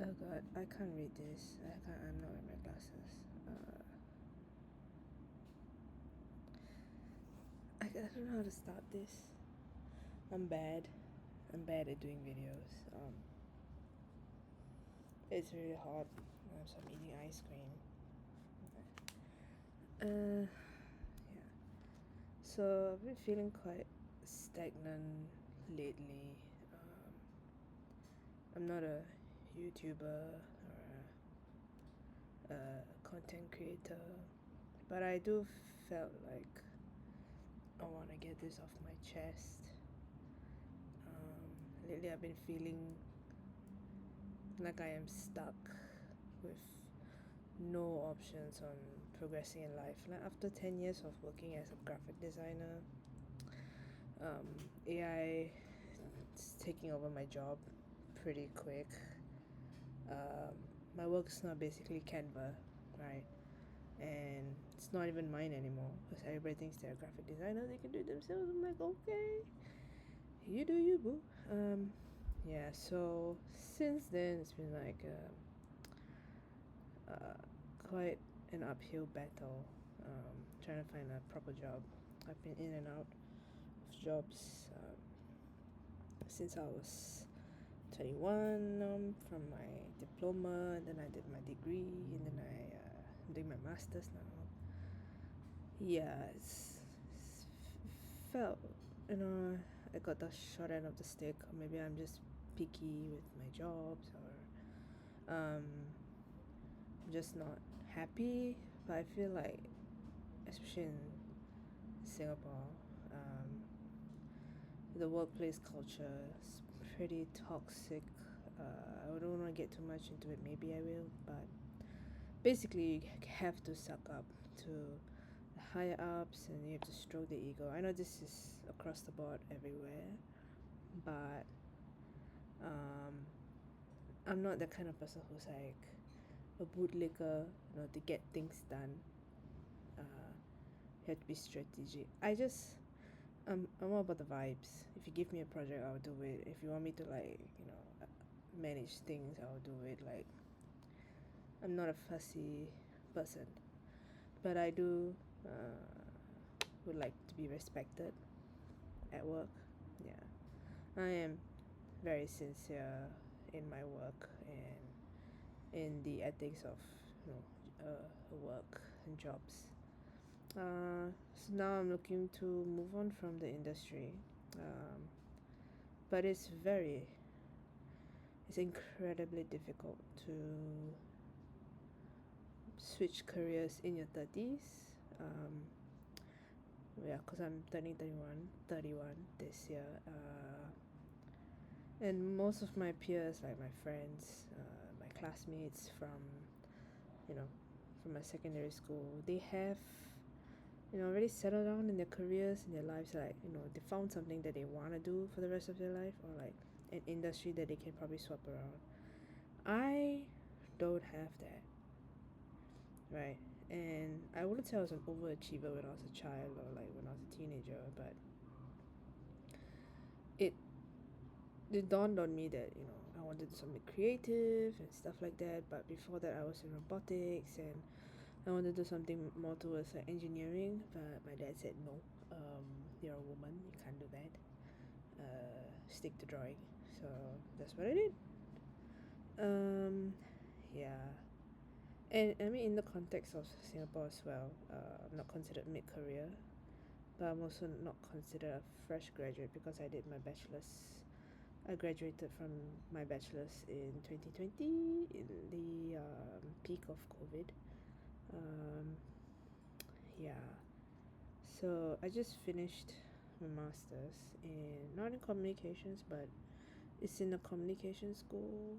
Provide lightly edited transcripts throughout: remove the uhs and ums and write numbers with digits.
Oh god, I can't read this. I'm not wearing my glasses. I don't know how to start this. I'm bad. I'm bad at doing videos. It's really hot, so I'm eating ice cream. Yeah. So I've been feeling quite stagnant lately. I'm not a YouTuber or a content creator, but I do felt like I want to get this off my chest. Lately, I've been feeling like I am stuck with no options on progressing in life. Like after 10 years of working as a graphic designer, AI is taking over my job pretty quick. My work's now basically Canva, right? And it's not even mine anymore because everybody thinks they're a graphic designer, they can do it themselves. I'm like, okay, you do you, boo. Yeah, so since then it's been like quite an uphill battle trying to find a proper job. I've been in and out of jobs since I was 21 from my diploma, and then I did my degree, and then I'm doing my master's now. Yeah, it's felt, you know, I got the short end of the stick. Or maybe I'm just picky with my jobs, or I'm just not happy. But I feel like, especially in Singapore, the workplace culture is pretty toxic. I don't want to get too much into it. Maybe I will, but basically, you have to suck up to the higher ups, and you have to stroke the ego. I know this is across the board everywhere, but um, I'm not the kind of person who's like a bootlicker, to get things done. You have to be strategic. I'm all about the vibes. If you give me a project, I'll do it. If you want me to manage things, I'll do it. Like, I'm not a fussy person, but I do would like to be respected at work. Yeah, I am very sincere in my work and in the ethics of work and jobs. So now I'm looking to move on from the industry, but it's incredibly difficult to switch careers in your 30s. Yeah, because I'm turning 31 this year. And most of my peers, like my friends, my classmates you know, from my secondary school, they have, already settled down in their careers, in their lives. Like, they found something that they want to do for the rest of their life, or like an industry that they can probably swap around. I don't have that, right? And I wouldn't say I was an overachiever when I was a child or like when I was a teenager, but it it dawned on me that I wanted to do something creative and stuff like that. But before that, I was in robotics, and I wanted to do something more towards like engineering. But my dad said no. You're a woman, you can't do that. Stick to drawing. So that's what I did. Yeah. And I mean, in the context of Singapore as well, I'm not considered mid-career, but I'm also not considered a fresh graduate because I did my bachelor's. I graduated from my bachelor's in 2020 in the peak of COVID. Um, yeah, so I just finished my master's in not in communications, but it's in a communication school.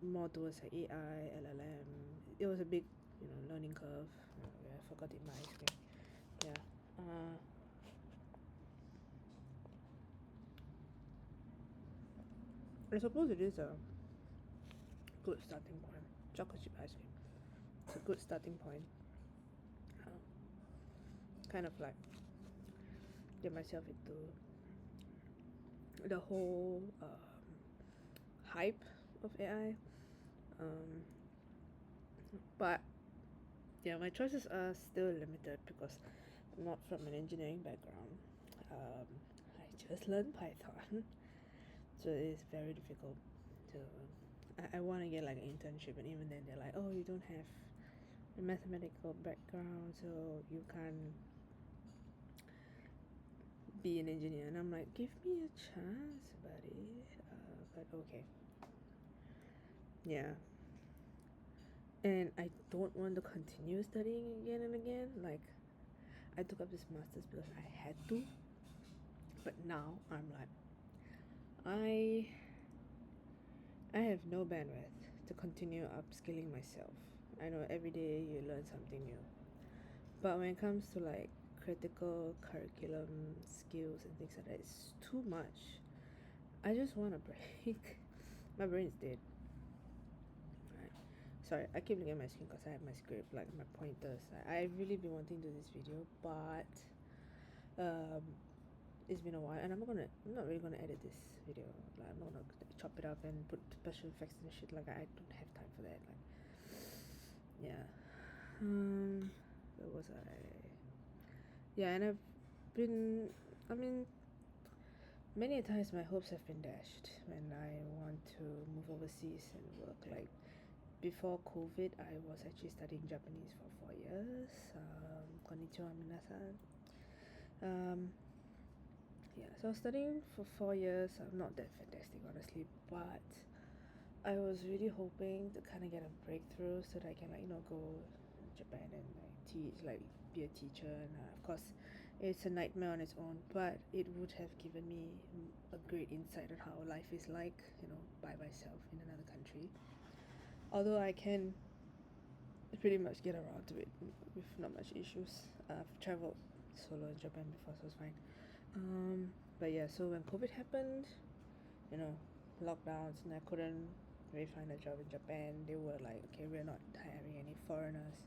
More towards like AI, LLM. It was a big, learning curve. I forgot it in my ice cream. Yeah. I suppose it is a good starting point. Chocolate chip ice cream. It's a good starting point. Kind of like get myself into the whole hype of AI. Um, but yeah, my choices are still limited because I'm not from an engineering background. Um, I just learned Python, so it's very difficult to. I want to get like an internship, and even then they're like, oh, you don't have a mathematical background, so you can't be an engineer. And I'm like, give me a chance, buddy. But okay, yeah. And I don't want to continue studying again and again. Like, I took up this master's because I had to, but now I'm like, I I have no bandwidth to continue upskilling myself. I know every day you learn something new, but when it comes to like critical curriculum skills and things like that, it's too much. I just want a break. My brain is dead. Right. Sorry, I keep looking at my screen because I have my script, like my pointers. I've really been wanting to do this video, but um, it's been a while, and I'm not really gonna edit this video. Like, I'm not gonna chop it up and put special effects and shit. Like, I don't have time for that. Like, yeah. Where was I? Yeah, and I've been. I mean, many times my hopes have been dashed when I want to move overseas and work. Like, before COVID, I was actually studying Japanese for 4 years. Konnichiwa minasan. Yeah, so I was studying for 4 years. I'm not that fantastic, honestly, but I was really hoping to kind of get a breakthrough so that I can, like, go to Japan and like teach, like, be a teacher. And of course, it's a nightmare on its own, but it would have given me a great insight on how life is like, by myself in another country. Although I can pretty much get around to it with not much issues. I've traveled solo in Japan before, so it's fine. But yeah, so when COVID happened, you know, lockdowns, and I couldn't really find a job in Japan, they were like, okay, we're not hiring any foreigners.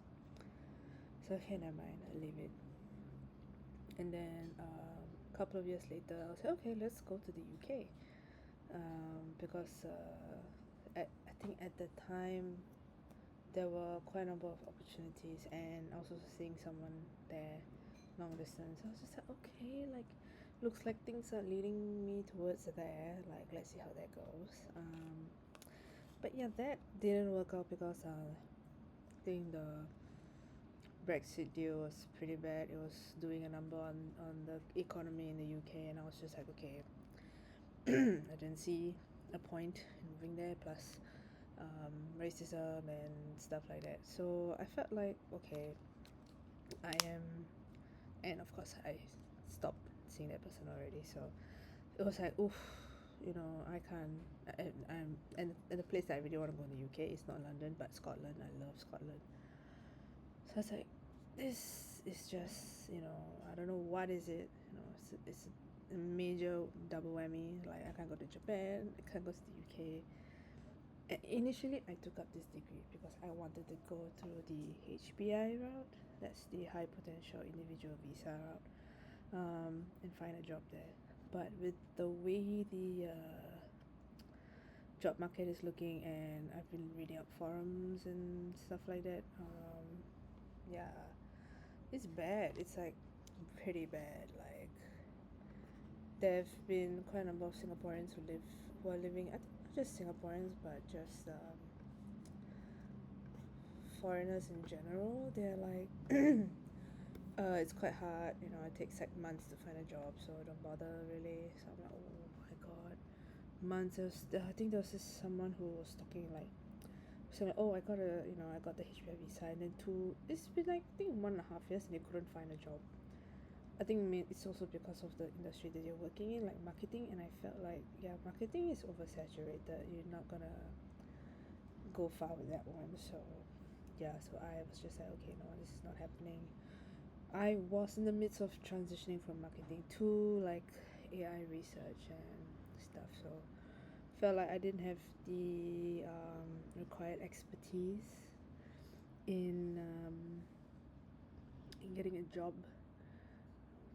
So okay, never mind, I leave it. And then a couple of years later, I was like, okay, let's go to the UK. Because I think at the time there were quite a number of opportunities, and I was also seeing someone there long distance. I was just like, okay, like, looks like things are leading me towards there. Like, let's see how that goes. But yeah, that didn't work out because I think the Brexit deal was pretty bad. It was doing a number on the economy in the UK, and I was just like, okay, I didn't see a point in moving there. Plus, racism and stuff like that. So I felt like, okay, I am, and of course I stopped seeing that person already. So it was like, oof, I can't. And the place that I really want to go in the UK is not London, but Scotland. I love Scotland. So I was like, this is just, I don't know what is it. It's a major double whammy. Like, I can't go to Japan, I can't go to the UK. Initially, I took up this degree because I wanted to go through the HPI route. That's the high potential individual visa route, and find a job there. But with the way the job market is looking, and I've been reading up forums and stuff like that, yeah, it's bad. It's like pretty bad. Like, there've been quite a number of Singaporeans who are living. I think not just Singaporeans, but just foreigners in general. They're like, it's quite hard. It takes like months to find a job, so don't bother really. So I'm like, oh my god, months. I think there was someone who was talking like, saying, oh, I got the HPI visa, and then it's been like, I think 1.5 years, and they couldn't find a job. I think it's also because of the industry that you're working in, like marketing, and I felt like, yeah, marketing is oversaturated. You're not gonna go far with that one. So yeah, so I was just like, okay, no, this is not happening. I was in the midst of transitioning from marketing to like AI research and stuff, so felt like I didn't have the required expertise in getting a job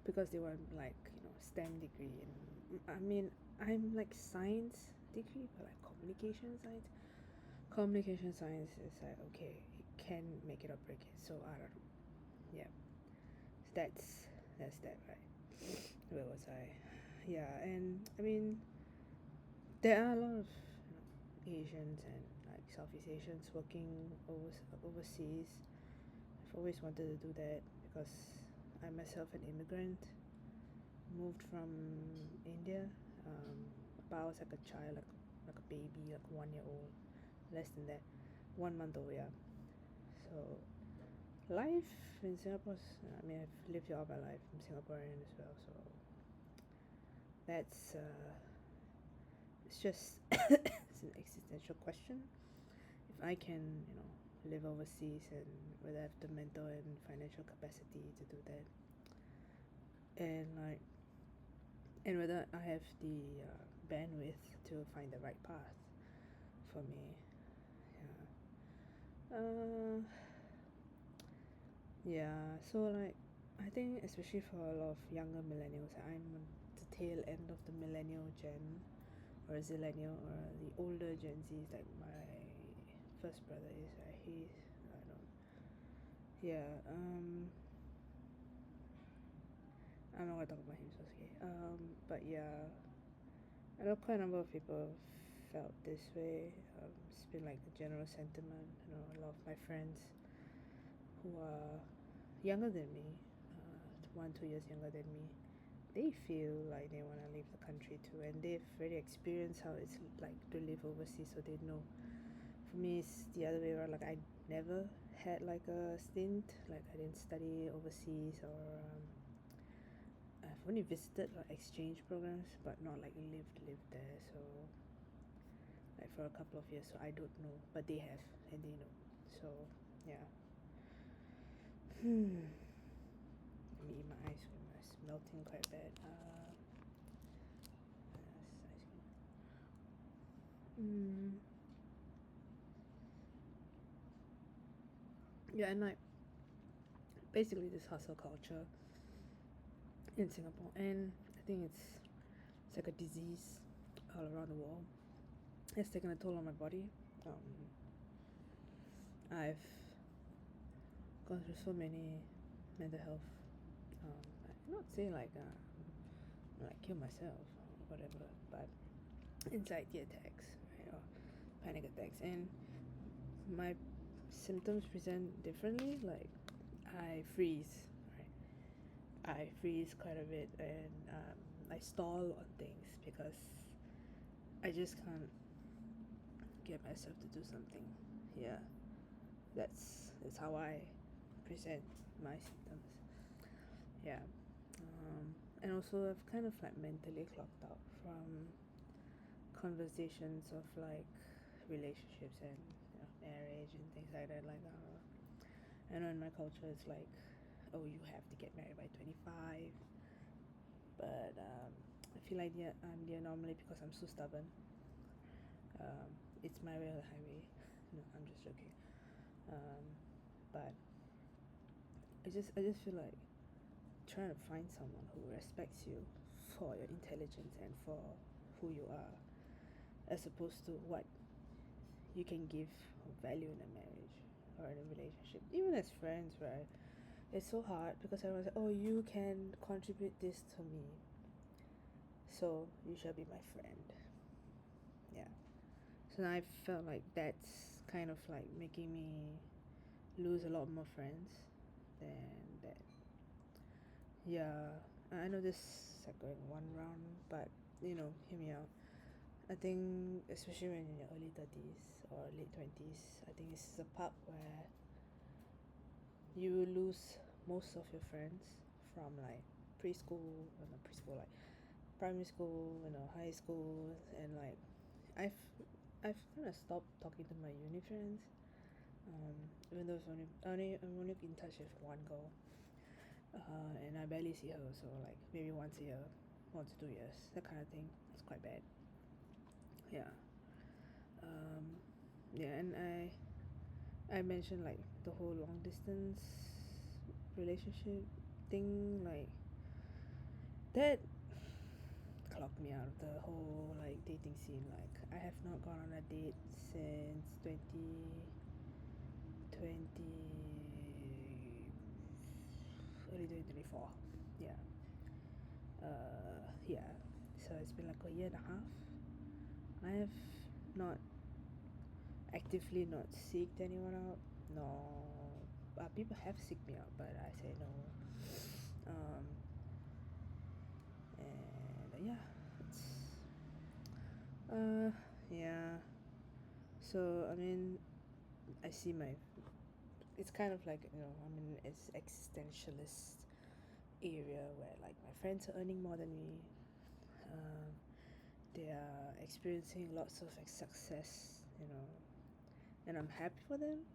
because they were like STEM degree, and I mean, I'm like science degree, but like communication science. Communication science is like okay, it can make it or break it. So I don't know. Yeah, so that's that, right? Where was I? Yeah, and I mean there are a lot of Asians and like Southeast Asians working overseas. I've always wanted to do that because I'm myself an immigrant, moved from India. Um, but I was like a child, like a baby, like 1 year old, less than that, 1 month old. Yeah. So life in Singapore, I mean, I've lived here all my life. I'm Singaporean as well, so that's it's just it's an existential question. If I can, live overseas and whether I have the mental and financial capacity to do that, and like, and whether I have the bandwidth to find the right path for me. Yeah. Yeah. So like, I think especially for a lot of younger millennials, I'm on the tail end of the millennial gen or zillennial or the older Gen Zs like my first brother is. He's I don't. Yeah. I'm not gonna talk about him, so it's okay. But yeah, I know quite a number of people felt this way. It's been like the general sentiment. A lot of my friends who are younger than me, 1, 2 years younger than me, they feel like they want to leave the country too, and they've already experienced how it's like to live overseas, so they know. For me, it's the other way around. Like I never had like a stint. Like I didn't study overseas, or I've only visited like exchange programs, but not like lived there. So like for a couple of years, so I don't know, but they have and they know. So yeah. Let me eat my ice cream. It's melting quite bad. Ice cream. Yeah, and like basically this hustle culture in Singapore, and I think it's like a disease all around the world. It's taken a toll on my body. I've gone through so many mental health. I'm not saying like kill myself or whatever, but anxiety attacks, right, or panic attacks, and my symptoms present differently. Like I freeze, right? I freeze quite a bit, and I stall on things because I just can't get myself to do something. Yeah, that's how I present my symptoms. Yeah, and also I've kind of like mentally clocked out from conversations of like relationships and marriage and things like that. Like, I know in my culture it's like, oh, you have to get married by 25, but I feel like I'm the anomaly because I'm so stubborn. Um, it's my way or the highway. No, I'm just joking. Um, but I just feel like trying to find someone who respects you for your intelligence and for who you are, as opposed to what you can give value in a marriage or in a relationship, even as friends, right? It's so hard because everyone's like, oh, you can contribute this to me, so you shall be my friend. Yeah. So now I felt like that's kind of like making me lose a lot more friends than that. Yeah, I know this is like going one round, but hear me out. I think, especially when in your early 30s or late 20s, I think it's a part where you lose most of your friends from like preschool, not preschool, like primary school, high school, and like I've I've kind of stopped talking to my uni friends. Even though I'm only in touch with one girl, and I barely see her, so like maybe once a year, 1 to 2 years, that kind of thing. It's quite bad. Yeah. Um, yeah, and I mentioned like the whole long distance relationship thing, like that clocked me out of the whole like dating scene. Like I have not gone on a date since 2020, early 2024. Yeah. Yeah. So it's been like a year and a half. I have not actively not seeked anyone out. No, people have seeked me out, but I say no. Um, and yeah. So I mean, I see my. It's kind of like I'm in this existentialist area where like my friends are earning more than me. Um, they are experiencing lots of success, and I'm happy for them,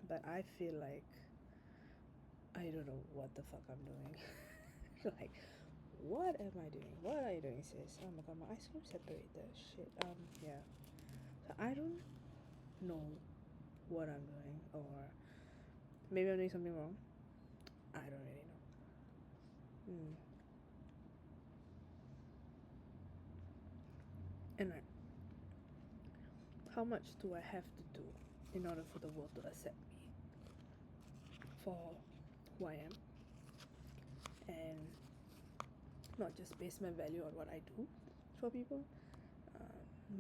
but I feel like I don't know what the fuck I'm doing. Like, what am I doing? What are you doing, sis? Oh my god, my ice cream separated. Shit. Yeah. So I don't know what I'm doing, or maybe I'm doing something wrong. I don't really know. And how much do I have to do in order for the world to accept me for who I am, and not just base my value on what I do for people?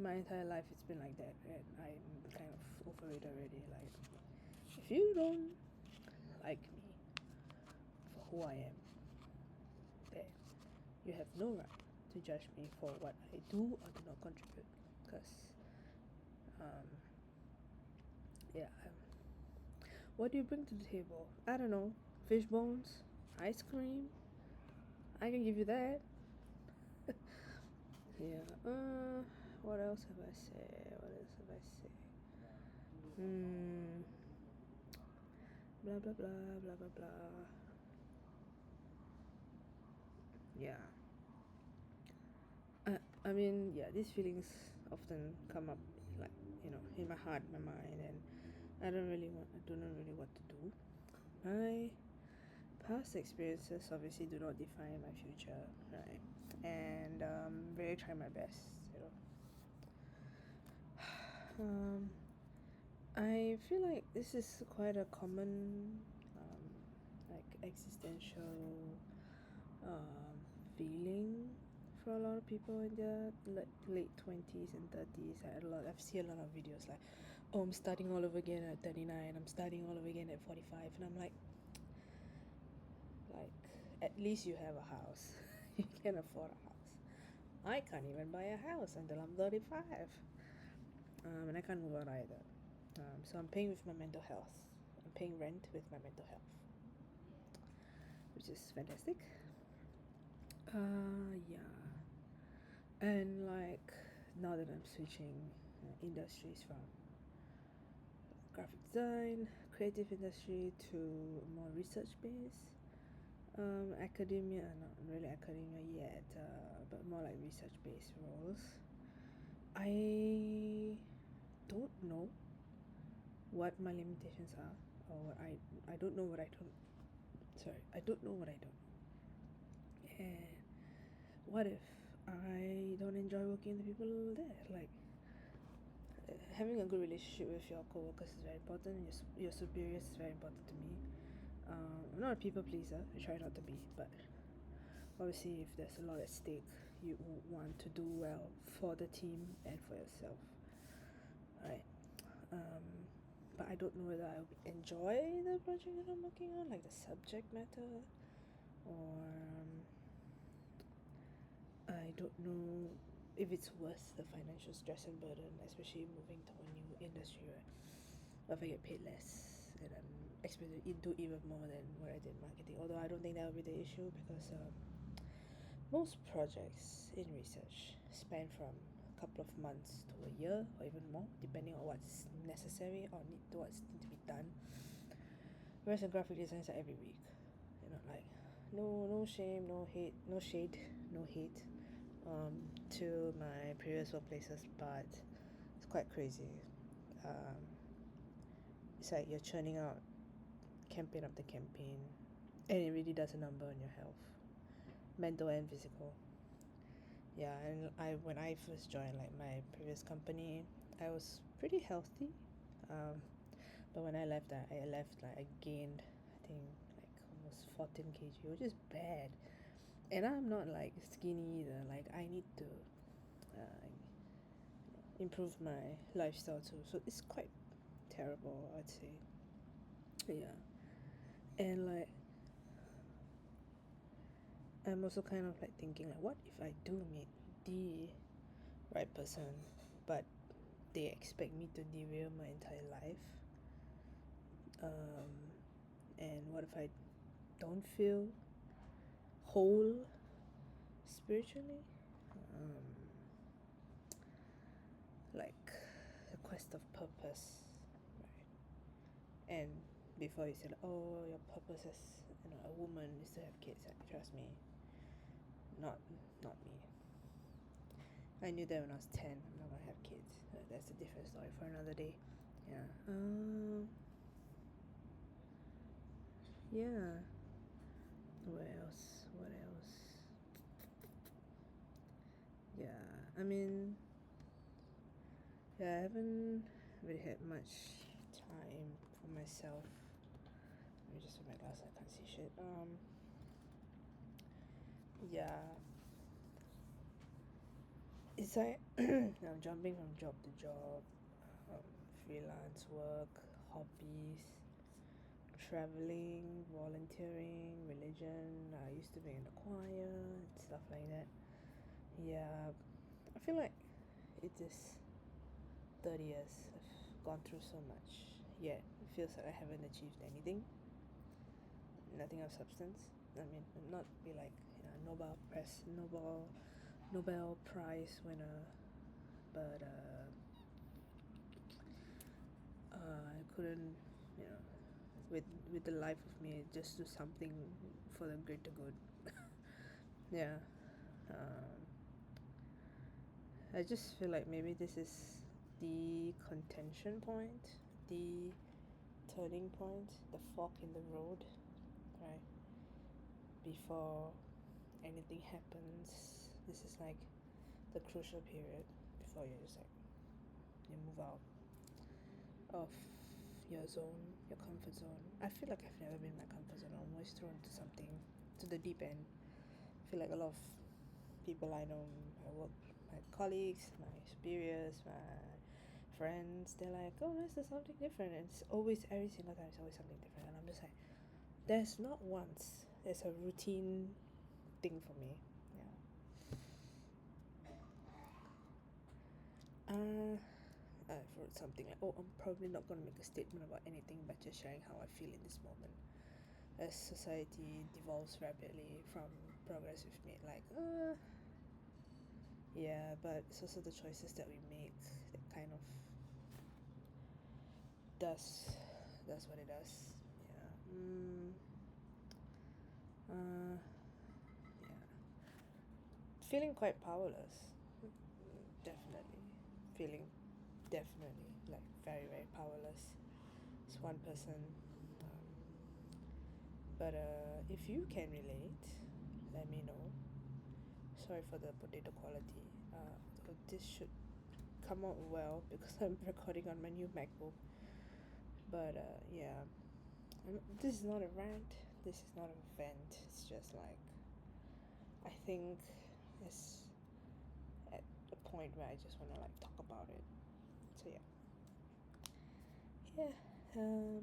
My entire life it's been like that, and I'm kind of over it already. Like, if you don't like me for who I am, then you have no right to judge me for what I do or do not contribute. Because, um, yeah, what do you bring to the table? I don't know. Fish bones, ice cream. I can give you that. Yeah. What else have I said? What else have I said? Blah blah blah blah blah blah. Yeah. I mean, yeah, these feelings often come up, like, in my heart, my mind, and I don't know really what to do. My past experiences obviously do not define my future, right? And really try my best. Um, I feel like this is quite a common, like existential, feeling for a lot of people in their late 20s and 30s. I've seen a lot of videos like, oh, I'm starting all over again at 39, I'm starting all over again at 45, and I'm like, at least you have a house. You can afford a house. I can't even buy a house until I'm 35. And I can't move out either. So I'm paying with my mental health. I'm paying rent with my mental health, which is fantastic. Yeah. And like, now that I'm switching industries from graphic design, creative industry to more research based, academia, not really academia yet, but more like research based roles. I don't know what my limitations are, or I don't know what I don't. Sorry, I don't know what I don't. And what if I don't enjoy working with the people there? Like, having a good relationship with your coworkers is very important. Your superiors is very important to me. I'm not a people pleaser. I try not to be, but obviously, if there's a lot at stake, you want to do well for the team and for yourself, right? But I don't know whether I will enjoy the project that I'm working on, like the subject matter, or I don't know if it's worth the financial stress and burden, especially moving to a new industry, right? Or if I get paid less and I'm expected to do even more than what I did in marketing. Although I don't think that will be the issue, because most projects in research span from a couple of months to a year or even more, depending on what's necessary or what's need to be done. Whereas in graphic design, it's like every week. Like, no shame, no hate, no shade, no hate to my previous workplaces, but it's quite crazy. It's like you're churning out campaign after campaign, and it really does a number on your health, mental and physical. Yeah, and when I first joined like my previous company, I was pretty healthy. Um, but when I left, I left like I gained, I think, like almost 14 kg, which is bad. And I'm not like skinny either. Like I need to uh, improve my lifestyle too. So it's quite terrible, I'd say. Yeah, and like I'm also kind of like thinking like, what if I do meet the right person, but they expect me to derail my entire life? Um, and what if I don't feel whole spiritually? Um, like the quest of purpose, right? And before you said, oh, your purpose as a woman is to have kids. Like, trust me, not not me. I knew that when I was 10, I'm not gonna have kids. That's a different story for another day. Yeah. Yeah. What else? What else? Yeah. I mean, yeah, I haven't really had much time for myself. Let me just put my glass. I can't see shit. Yeah. It's like I'm jumping from job to job, freelance work, hobbies, traveling, volunteering, religion. I used to be in the choir and stuff like that. Yeah, I feel like it is 30 years. I've gone through so much, yet it feels like I haven't achieved anything. Nothing of substance. I mean, not be like Nobel Prize winner, but I couldn't, you know, with the life of me, just do something for the greater good. Yeah. Um, I just feel like maybe this is the contention point, the turning point, the fork in the road, right? Before anything happens, this is like the crucial period before you just like you move out of your zone, your comfort zone. I feel like I've never been in my comfort zone. I'm always thrown to something, to the deep end. I feel like a lot of people I know, my work, my colleagues, my superiors, my friends, they're like, oh, let's do something different. And it's always, every single time, it's always something different. And I'm just like, there's not once, there's a routine thing for me. Yeah. I wrote something like, oh, I'm probably not going to make a statement about anything, but just sharing how I feel in this moment. As society devolves rapidly from progress we've made, like, yeah, but it's also the choices that we make that kind of does what it does. Yeah. Uh, yeah. Feeling quite powerless. Definitely. Feeling definitely like very, very powerless. It's one person. Um, but if you can relate, let me know. Sorry for the potato quality. This should come out well because I'm recording on my new MacBook. But yeah, this is not a rant. This is not a vent. It's just like I think it's at a point where I just want to like talk about it. So yeah, yeah.